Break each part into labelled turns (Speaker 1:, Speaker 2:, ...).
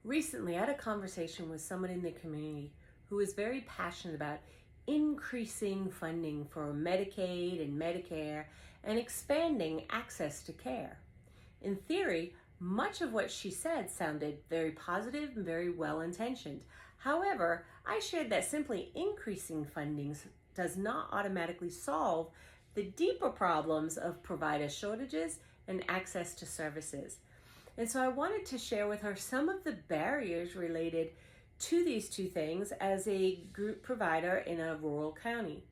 Speaker 1: Recently, I had a conversation with someone in the community who is very passionate about increasing funding for Medicaid and Medicare and expanding access to care. In theory, much of what she said sounded very positive and very well intentioned. However, I shared that simply increasing funding does not automatically solve the deeper problems of provider shortages and access to services. And so I wanted to share with her some of the barriers related to these two things as a group provider in a rural county.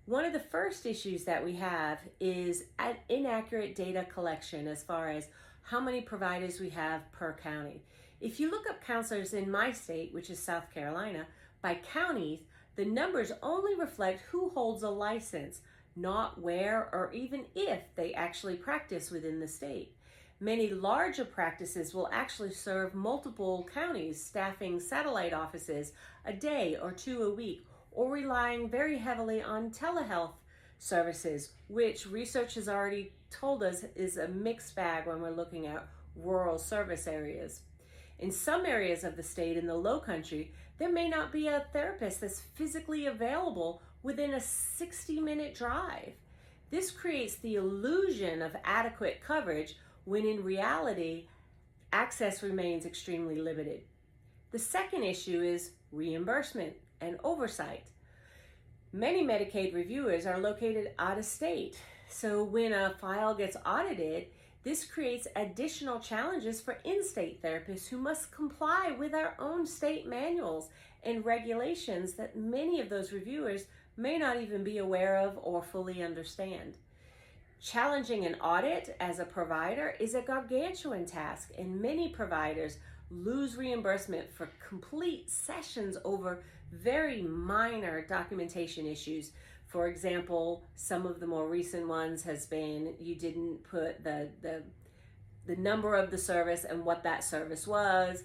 Speaker 1: One of the first issues that we have is an inaccurate data collection as far as how many providers we have per county. If you look up counselors in my state, which is South Carolina, by counties, the numbers only reflect who holds a license, not where or even if they actually practice within the state. Many larger practices will actually serve multiple counties, staffing satellite offices a day or two a week, or relying very heavily on telehealth services, which research has already told us is a mixed bag when we're looking at rural service areas. In some areas of the state in the low country, there may not be a therapist that's physically available within a 60-minute drive. This creates the illusion of adequate coverage when in reality, access remains extremely limited. The second issue is reimbursement and oversight. Many Medicaid reviewers are located out of state, so when a file gets audited, this creates additional challenges for in-state therapists who must comply with our own state manuals and regulations that many of those reviewers may not even be aware of or fully understand. Challenging an audit as a provider is a gargantuan task, and many providers lose reimbursement for complete sessions over very minor documentation issues. For example, some of the more recent ones has been you didn't put the number of the service and what that service was.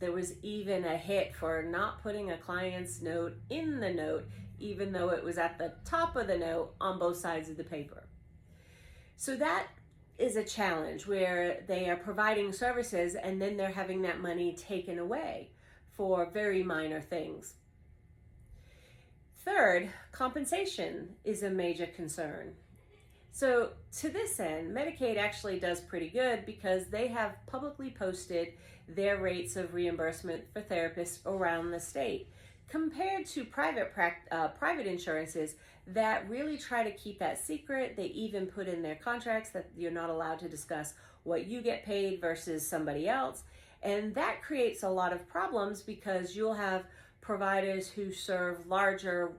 Speaker 1: There was even a hit for not putting a client's note in the note, even though it was at the top of the note on both sides of the paper. So that is a challenge where they are providing services and then they're having that money taken away for very minor things. Third, compensation is a major concern. So to this end, Medicaid actually does pretty good because they have publicly posted their rates of reimbursement for therapists around the state, compared to private insurances that really try to keep that secret. They even put in their contracts that you're not allowed to discuss what you get paid versus somebody else. And that creates a lot of problems because you'll have providers who serve larger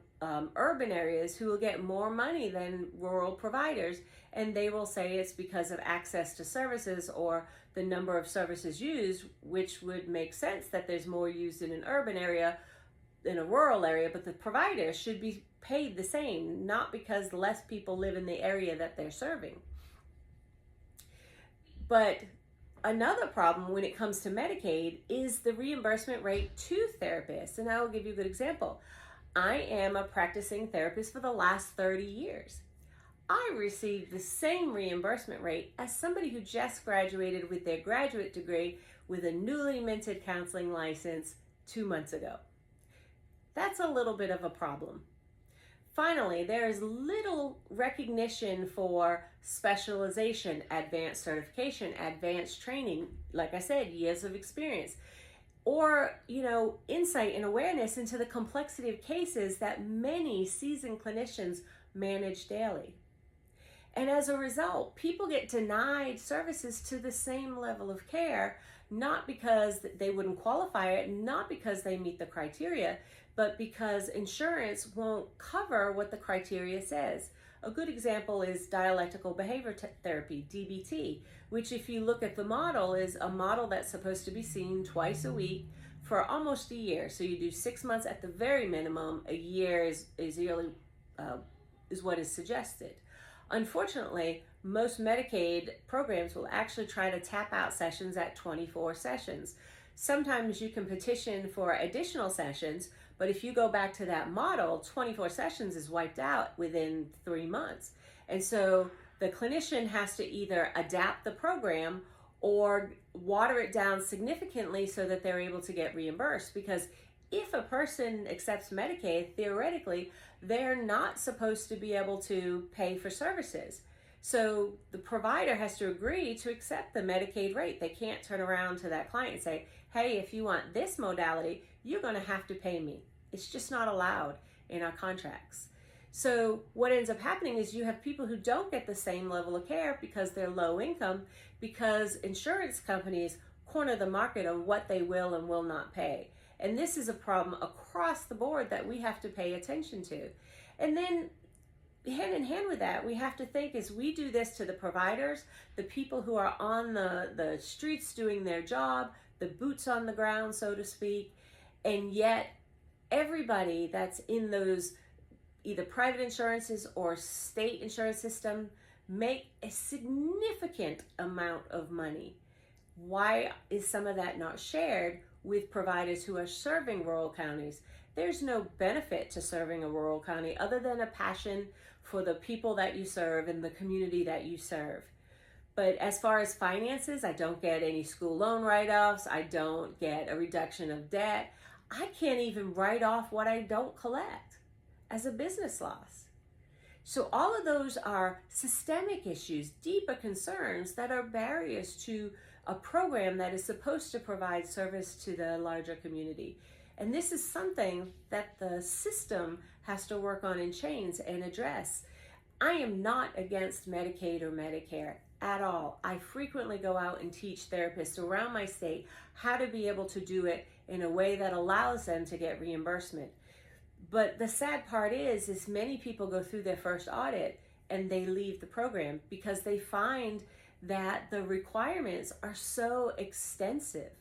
Speaker 1: urban areas who will get more money than rural providers, and they will say it's because of access to services or the number of services used, which would make sense that there's more used in an urban area in a rural area, but the provider should be paid the same, not because less people live in the area that they're serving. But another problem when it comes to Medicaid is the reimbursement rate to therapists. And I will give you a good example. I am a practicing therapist for the last 30 years. I received the same reimbursement rate as somebody who just graduated with their graduate degree with a newly minted counseling license 2 months ago. That's a little bit of a problem. Finally, there is little recognition for specialization, advanced certification, advanced training, like I said, years of experience, or, insight and awareness into the complexity of cases that many seasoned clinicians manage daily. And as a result, people get denied services to the same level of care, not because they wouldn't qualify it, not because they meet the criteria, but because insurance won't cover what the criteria says. A good example is dialectical behavior therapy, DBT, which if you look at the model is a model that's supposed to be seen twice a week for almost a year. So you do 6 months at the very minimum, a year is what is suggested. Unfortunately, most Medicaid programs will actually try to tap out sessions at 24 sessions. Sometimes you can petition for additional sessions, but if you go back to that model, 24 sessions is wiped out within 3 months. And so the clinician has to either adapt the program or water it down significantly so that they're able to get reimbursed. Because if a person accepts Medicaid, theoretically, they're not supposed to be able to pay for services. So the provider has to agree to accept the Medicaid rate. They can't turn around to that client and say, hey, if you want this modality, you're going to have to pay me. It's just not allowed in our contracts. So what ends up happening is you have people who don't get the same level of care because they're low income, because insurance companies corner the market on what they will and will not pay. And this is a problem across the board that we have to pay attention to. And then hand in hand with that, we have to think, as we do this to the providers, the people who are on the streets doing their job, the boots on the ground, so to speak, and yet everybody that's in those either private insurances or state insurance system make a significant amount of money. Why is some of that not shared with providers who are serving rural counties? There's no benefit to serving a rural county other than a passion for the people that you serve and the community that you serve. But as far as finances, I don't get any school loan write-offs. I don't get a reduction of debt. I can't even write off what I don't collect as a business loss. So all of those are systemic issues, deeper concerns that are barriers to a program that is supposed to provide service to the larger community. And this is something that the system has to work on and change and address. I am not against Medicaid or Medicare at all. I frequently go out and teach therapists around my state how to be able to do it in a way that allows them to get reimbursement. But the sad part is many people go through their first audit and they leave the program because they find that the requirements are so extensive.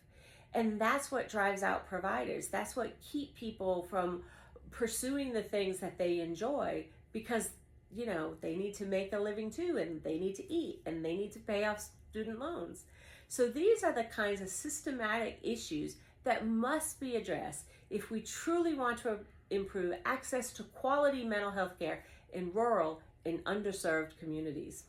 Speaker 1: And that's what drives out providers. That's what keep people from pursuing the things that they enjoy, because, you know, they need to make a living too, and they need to eat, and they need to pay off student loans. So these are the kinds of systematic issues that must be addressed if we truly want to improve access to quality mental health care in rural and underserved communities.